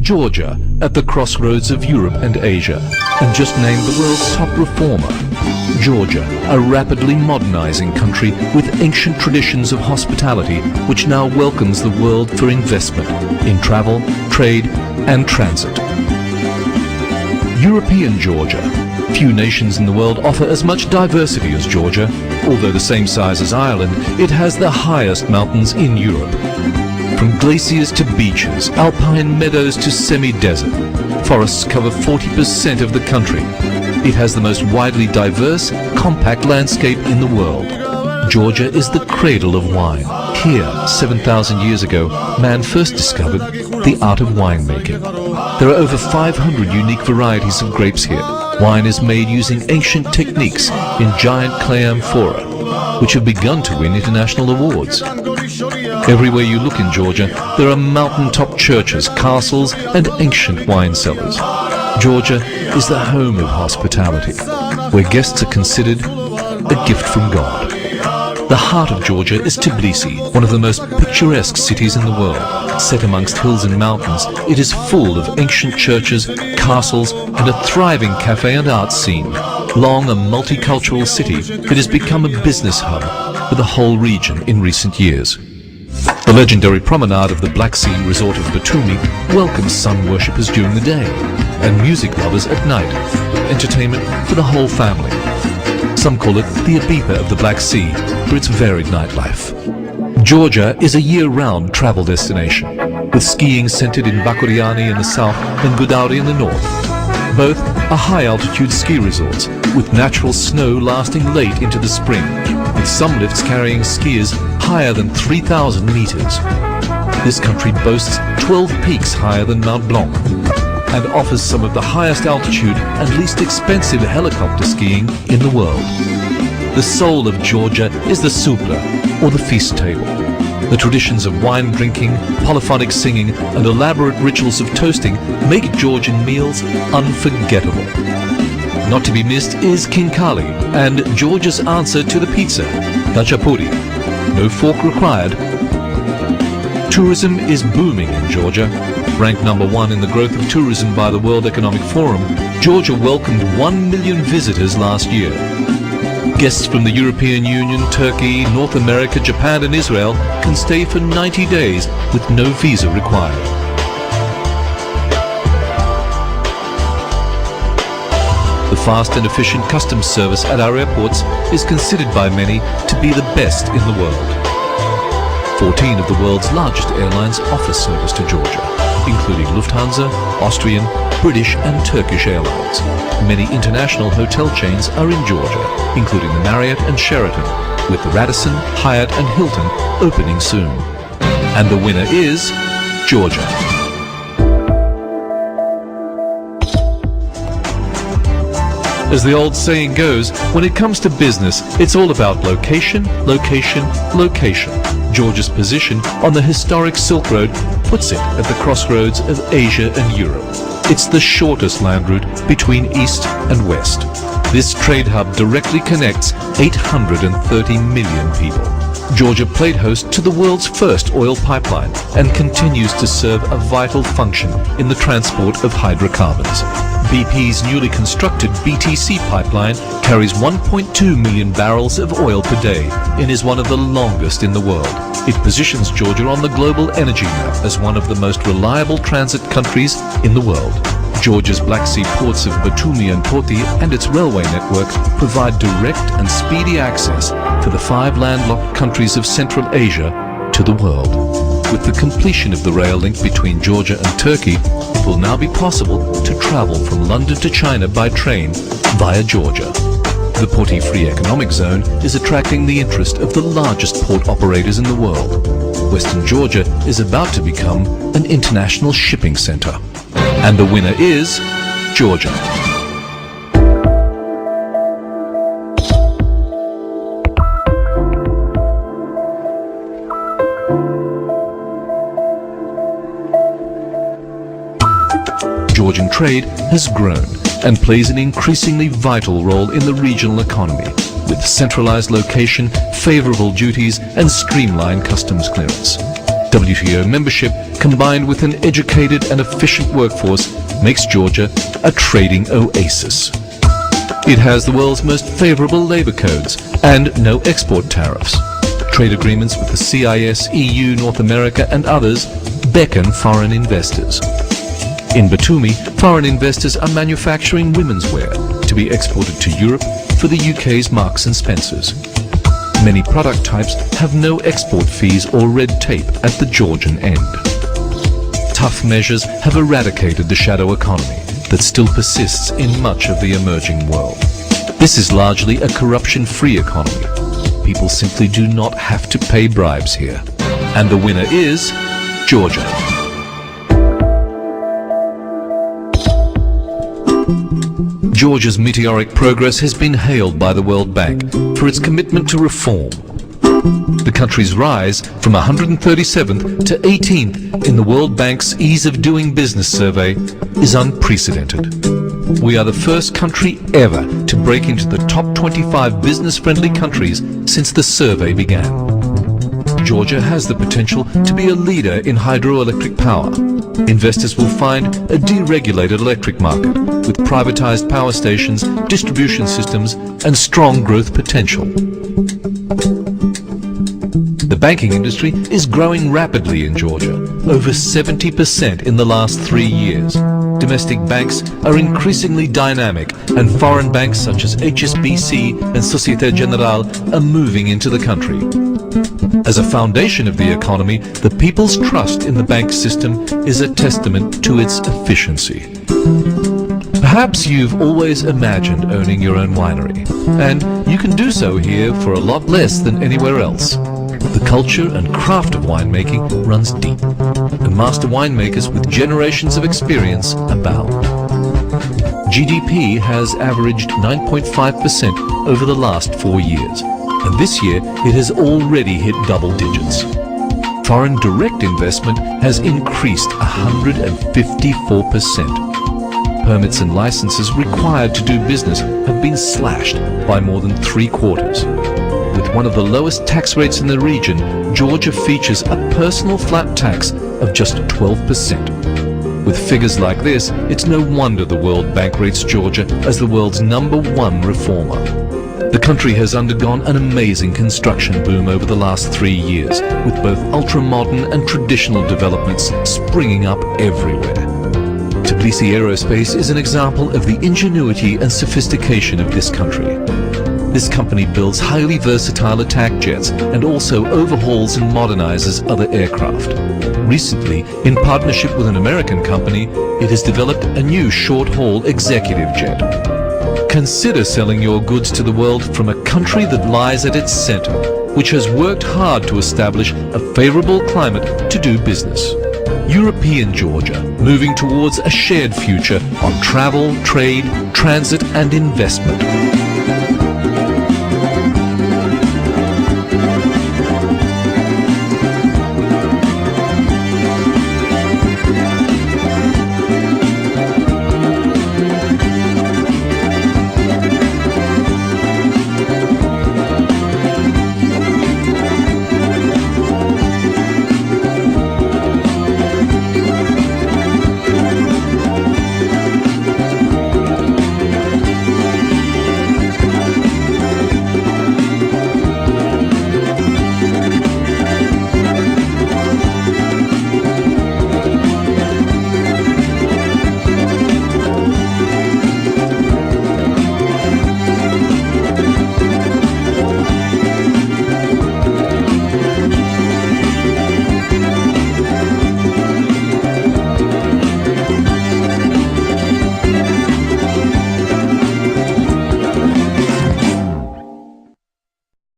Georgia, at the crossroads of Europe and Asia, and just named the world's top reformer. Georgia, a rapidly modernizing country with ancient traditions of hospitality which now welcomes the world for investment in travel, trade, and transit. European Georgia. Few nations in the world offer as much diversity as Georgia. Although the same size as Ireland, it has the highest mountains in Europe. From glaciers to beaches, alpine meadows to semi-desert, forests cover 40% of the country. It has the most widely diverse, compact landscape in the world. Georgia is the cradle of wine. Here, 7,000 years ago, man first discovered the art of winemaking. There are over 500 unique varieties of grapes here. Wine is made using ancient techniques in giant clay amphora, which have begun to win international awards. Everywhere you look in Georgia, there are mountaintop churches, castles, and ancient wine cellars. Georgia is the home of hospitality, where guests are considered a gift from God. The heart of Georgia is Tbilisi, one of the most picturesque cities in the world. Set amongst hills and mountains, it is full of ancient churches, castles, and a thriving cafe and art scene. Long a multicultural city, it has become a business hub for the whole region in recent years. The legendary promenade of the Black Sea resort of Batumi welcomes sun worshippers during the day and music lovers at night, entertainment for the whole family. Some call it the Ibiza of the Black Sea for its varied nightlife. Georgia is a year-round travel destination, with skiing centered in Bakuriani in the south and Gudauri in the north. Both are high-altitude ski resorts, with natural snow lasting late into the spring, with some lifts carrying skiers higher than 3,000 meters. This country boasts 12 peaks higher than Mount Blanc, and offers some of the highest altitude and least expensive helicopter skiing in the world. The soul of Georgia is the supla, or the feast table. The traditions of wine drinking, polyphonic singing, and elaborate rituals of toasting make Georgian meals unforgettable. Not to be missed is khinkali, and Georgia's answer to the pizza, khachapuri. No fork required. Tourism is booming in Georgia. Ranked #1 in the growth of tourism by the World Economic Forum, Georgia welcomed 1 million visitors last year. Guests from the European Union, Turkey, North America, Japan and Israel can stay for 90 days with no visa required. The fast and efficient customs service at our airports is considered by many to be the best in the world. 14 of the world's largest airlines offer service to Georgia, including Lufthansa, Austrian, British and Turkish Airlines. Many international hotel chains are in Georgia, including the Marriott and Sheraton, with the Radisson, Hyatt and Hilton opening soon. And the winner is Georgia. As the old saying goes, when it comes to business, it's all about location, location, location. Georgia's position on the historic Silk Road puts it at the crossroads of Asia and Europe. It's the shortest land route between east and west. This trade hub directly connects 830 million people. Georgia played host to the world's first oil pipeline and continues to serve a vital function in the transport of hydrocarbons. BP's newly constructed BTC pipeline carries 1.2 million barrels of oil per day and is one of the longest in the world. It positions Georgia on the global energy map as one of the most reliable transit countries in the world. Georgia's Black Sea ports of Batumi and Poti and its railway network provide direct and speedy access for the 5 landlocked countries of Central Asia to the world. With the completion of the rail link between Georgia and Turkey, it will now be possible to travel from London to China by train via Georgia. The Poti Free Economic Zone is attracting the interest of the largest port operators in the world. Western Georgia is about to become an international shipping center. And the winner is Georgia. Georgian trade has grown and plays an increasingly vital role in the regional economy, with centralized location, favorable duties and streamlined customs clearance. WTO membership, combined with an educated and efficient workforce, makes Georgia a trading oasis. It has the world's most favorable labor codes and no export tariffs. Trade agreements with the CIS, EU, North America and others beckon foreign investors. In Batumi, foreign investors are manufacturing women's wear to be exported to Europe for the UK's Marks and Spencers. Many product types have no export fees or red tape at the Georgian end. Tough measures have eradicated the shadow economy that still persists in much of the emerging world. This is largely a corruption-free economy. People simply do not have to pay bribes here. And the winner is Georgia. Georgia's meteoric progress has been hailed by the World Bank for its commitment to reform. The country's rise from 137th to 18th in the World Bank's Ease of Doing Business survey is unprecedented. We are the first country ever to break into the top 25 business-friendly countries since the survey began. Georgia has the potential to be a leader in hydroelectric power. Investors will find a deregulated electric market with privatized power stations, distribution systems, and strong growth potential. The banking industry is growing rapidly in Georgia, over 70% in the last 3 years. Domestic banks are increasingly dynamic, and foreign banks such as HSBC and Societe Generale are moving into the country. As a foundation of the economy, the people's trust in the bank system is a testament to its efficiency. Perhaps you've always imagined owning your own winery, and you can do so here for a lot less than anywhere else. The culture and craft of winemaking runs deep, and master winemakers with generations of experience abound. GDP has averaged 9.5% over the last 4 years, and this year it has already hit double digits. Foreign direct investment has increased 154%. Permits and licenses required to do business have been slashed by more than 3/4. With one of the lowest tax rates in the region, Georgia features a personal flat tax of just 12%. With figures like this, it's no wonder the World Bank rates Georgia as the world's #1 reformer. The country has undergone an amazing construction boom over the last 3 years, with both ultra-modern and traditional developments springing up everywhere. Tbilisi Aerospace is an example of the ingenuity and sophistication of this country. This company builds highly versatile attack jets and also overhauls and modernizes other aircraft. Recently, in partnership with an American company, it has developed a new short-haul executive jet. Consider selling your goods to the world from a country that lies at its center, which has worked hard to establish a favorable climate to do business. European Georgia, moving towards a shared future on travel, trade, transit and investment.